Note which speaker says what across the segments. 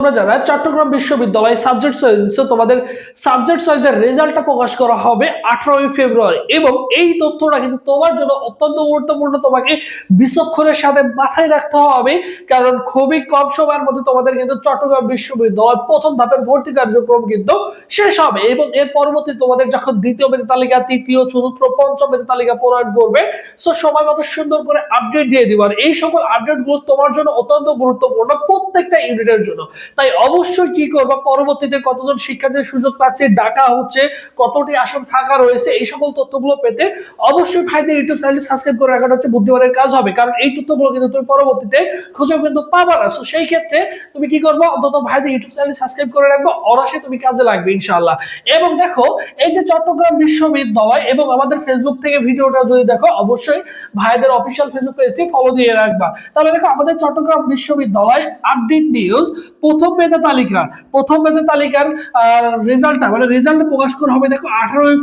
Speaker 1: তোমরা যারা চট্টগ্রাম বিশ্ববিদ্যালয় সাবজেক্ট চয়েস তোমাদের সাবজেক্ট চয়েসের রেজাল্টটা প্রকাশ করা হবে 18 ফেব্রুয়ারি এবং এই তথ্যটা কিন্তু তোমার জন্য অত্যন্ত গুরুত্বপূর্ণ। তোমাকে বিচক্ষণের সাথে মাথায় রাখতে হবে, কারণ খুবই কম সময়ের মধ্যে তোমাদের কিন্তু চট্টগ্রাম বিশ্ববিদ্যালয় প্রথম ধাপের ভর্তি কার্যক্রম কিন্তু শেষ হবে এবং এর পরবর্তী তোমাদের যখন দ্বিতীয় মেধা তালিকা, তৃতীয়, চতুর্থ, পঞ্চম মেধা তালিকা প্রণয়ন করবে, সো সময় মতো সুন্দর করে আপডেট দিয়ে দিব। আর এই সকল আপডেট গুলো তোমার জন্য অত্যন্ত গুরুত্বপূর্ণ প্রত্যেকটা ইউনিটের জন্য। তাই অবশ্যই কি করবা, পরবর্তীতে কতজন শিক্ষার্থীর সুযোগ পাচ্ছে, ডাকা হচ্ছে, কতটি আসন ফাঁকা রয়েছে, এই সকল তথ্যগুলো পেতে অবশ্যই ভাইদের ইউটিউব চ্যানেল সাবস্ক্রাইব করে রাখাটা হচ্ছে বুদ্ধিমানের কাজ হবে, কারণ এই তথ্যগুলো কিন্তু তুমি পরবর্তীতে খুঁজে কিন্তু পাবা না। সো সেই ক্ষেত্রে তুমি কি করবো, অন্তত ভাইদের ইউটিউব চ্যানেল সাবস্ক্রাইব করে রাখবো, অবশ্যই তুমি কাজে লাগবে ইনশাআল্লাহ। এবং দেখো, এই যে চট্টগ্রাম বিশ্ববিদ্যালয় এবং আমাদের ফেসবুক থেকে ভিডিওটা যদি দেখো, অবশ্যই ভাইদের অফিসিয়াল ফেসবুক পেজটি ফলো দিয়ে রাখবা। তাহলে দেখো, আমাদের চট্টগ্রাম বিশ্ববিদ্যালয় আপডেট নিউজ প্রথম মেধা তালিকার রেজাল্টটা মানে রেজাল্ট প্রকাশ করা হবে দেখো 18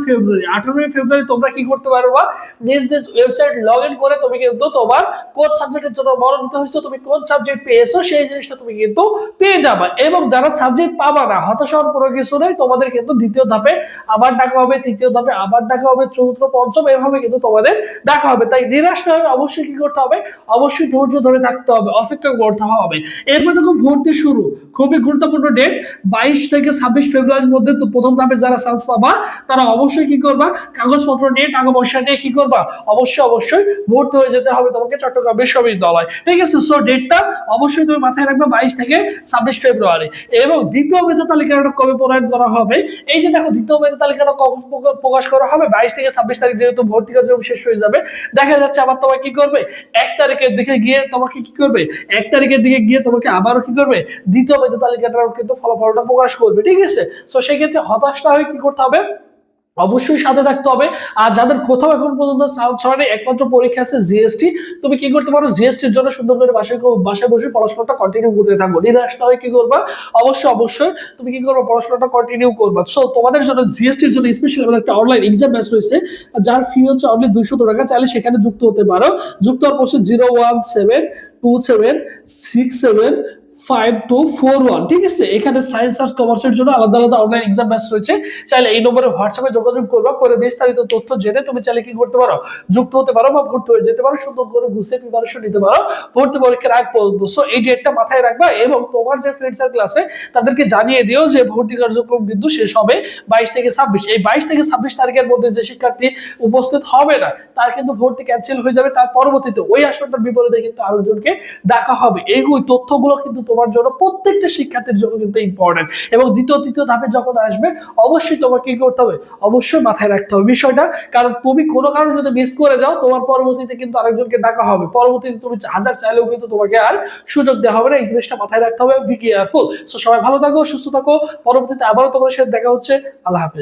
Speaker 1: ফেব্রুয়ারি। তোমরা কি করতে পারবা, নিজ ওয়েবসাইট লগইন করে তুমি কিন্তু তোমার কোন সাবজেক্টের জন্য মনোনীত হয়েছো, তুমি কোন সাবজেক্ট পেয়েছো সেই জিনিসটা তুমি কিন্তু পেয়ে যাবা। এবং যারা সাবজেক্ট পাবা না, হতাশ হওয়ার কোনো কিছু নেই, তোমাদের কিন্তু দ্বিতীয় ধাপে আবার ডাকা হবে, তৃতীয় ধাপে আবার ডাকা হবে, চতুর্থ, পঞ্চম, এভাবে কিন্তু তোমাদের ডাকা হবে। তাই নিরাশ না হয়ে অবশ্যই কি করতে হবে, অবশ্যই ধৈর্য ধরে থাকতে হবে, অপেক্ষা করতে হবে। এরপর দেখো, ভর্তি শুরু খুবই গুরুত্বপূর্ণ ডেট, 22 থেকে 26 ফেব্রুয়ারির মধ্যে তো প্রথম ধাপে যারা চান্স পাবা তারা অবশ্যই কি করবা, কাগজপত্র নিয়ে, টাকা পয়সা নিয়ে কি করবা, অবশ্যই ভর্তি হয়ে যেতে হবে তোমাকে চট্টগ্রাম বিশ্ববিদ্যালয়। ঠিক আছে, সো ডেটটা অবশ্যই তুমি মাথায় রাখবে, 22 থেকে 26 ফেব্রুয়ারি। এবং দ্বিতীয় মেধা তালিকাটা কবে প্রণয়ন করা হবে, এই যে দেখো, দ্বিতীয় মেধা তালিকাটা কখন প্রকাশ করা হবে, 22 থেকে 26 তারিখ, যেহেতু ভর্তি কার্যক্রম শেষ হয়ে যাবে, দেখা যাচ্ছে আবার তোমাকে কি করবে, 1 তারিখের দিকে গিয়ে তোমাকে কি করবে, 1 তারিখের দিকে গিয়ে তোমাকে আবারও কি করবে, দ্বিতীয় মেধা তালিকাটার কিন্তু ফলাফলটা প্রকাশ করবে। ঠিক আছে, সো সেই ক্ষেত্রে হতাশ না হয়ে কি করতে হবে, অবশ্যই সাথে থাকতে হবে। আর যাদের কোথাও এখন পর্যন্ত চান্স হয়নি, একমাত্র পরীক্ষা আছে জিএসটি, তুমি কি করতে পারো, জিএসটির জন্য সুন্দর করে বাসায় বসে পড়াশোনাটা কন্টিনিউ করতে থাকবো, নিরাশ না হয়ে কি করবা, অবশ্যই তুমি কি করবে, পড়াশোনাটা কন্টিনিউ করবা। সো তোমাদের জন্য জিএসটির জন্য স্পেশাল একটা অনলাইন এক্সাম ব্যাচ রয়েছে, যার ফি হচ্ছে অনলি 200 টাকা। চাইলে সেখানে যুক্ত হতে পারো। যুক্ত হওয়ার পর 01727275241, ঠিক আছে। এখানে সায়েন্স আর কমার্সের জন্য আলাদা আলাদা অনলাইন এক্সাম ব্যাচ রয়েছে। চাইলে এই নম্বরে হোয়াটসঅ্যাপে যোগাযোগ করবা, করে বিস্তারিত তথ্য জেনে তুমি চাইলে কি করতে পারো, যুক্ত হতে পারো বা ভর্তি হয়ে যেতে পারো, সুন্দর করে গুছিয়ে প্রিপারেশন নিতে পারো ভর্তি পরীক্ষার আগ পর্যন্ত। সো এই ডেটটা মাথায় রাখবা এবং তোমার যে ফ্রেন্ড সার্কেল আছে তাদেরকে জানিয়ে দিও যে ভর্তি কার্যক্রম কিন্তু শেষ হবে 22 থেকে 26। এই 22 থেকে 26 তারিখের মধ্যে যে শিক্ষার্থী উপস্থিত হবে না, তার কিন্তু ভর্তি ক্যান্সেল হয়ে যাবে। তার পরবর্তীতে ওই আসনটার বিপরীতে কিন্তু আরেকজনকে ডাকা হবে। এই তথ্যগুলো কিন্তু তোমার জন্য, প্রত্যেকটা শিক্ষার্থীর জন্য কিন্তু ইম্পর্টেন্ট। এবং দ্বিতীয় তৃতীয় ধাপে যখন আসবে, অবশ্যই তোমাকে কি করতে হবে, অবশ্যই মাথায় রাখতে হবে বিষয়টা, কারণ তুমি কোনো কারণে যদি মিস করে যাও, তোমার পরবর্তীতে কিন্তু আরেকজনকে ডাকা হবে। পরবর্তীতে তুমি হাজার চাইলেও কিন্তু তোমাকে আর সুযোগ দেওয়া হবে না। এই জিনিসটা মাথায় রাখতে হবে, বি কেয়ারফুল। সো সবাই ভালো থাকো, সুস্থ থাকো, পরবর্তীতে আবারও তোমাদের সাথে দেখা হচ্ছে। আল্লাহ হাফেজ।